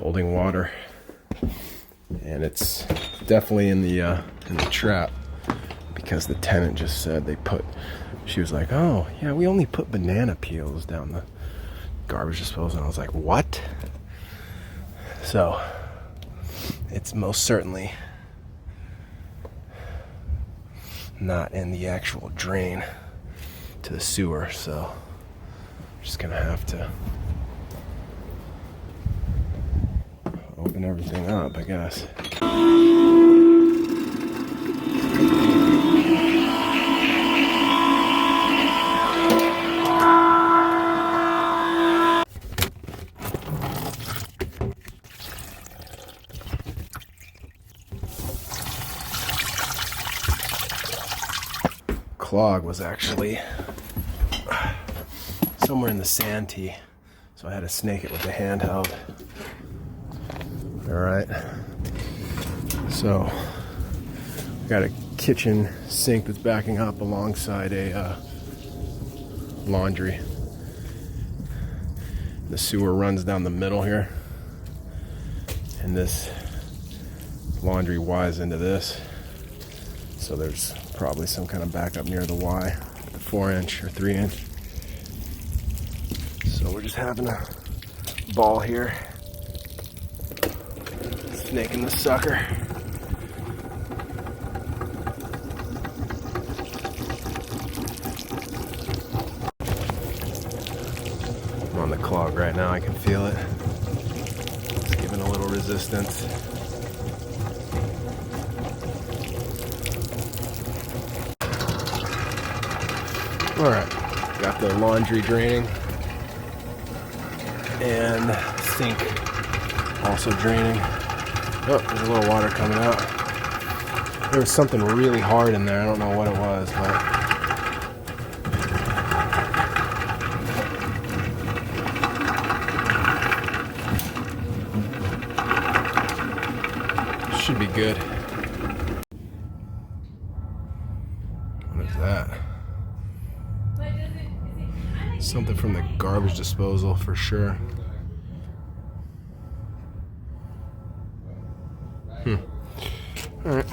holding water, and it's definitely in the trap because the tenant just said they put. She was like, "Oh yeah, we only put banana peels down the garbage disposal," and I was like, "What?" So it's most certainly not in the actual drain to the sewer, so I'm just gonna have to open everything up, I guess. Clog was actually somewhere in the santee, so I had to snake it with the handheld. Alright, so got a kitchen sink that's backing up alongside a laundry. The sewer runs down the middle here, and this laundry Y's into this, so there's probably some kind of backup near the Y, the 4-inch or 3-inch. So we're just having a ball here, snaking the sucker. I'm on the clog right now, I can feel it. It's giving a little resistance. Alright, got the laundry draining and sink also draining. Oh, there's a little water coming out. There was something really hard in there. I don't know what it was, but should be good. What is that? Something from the garbage disposal for sure. All right.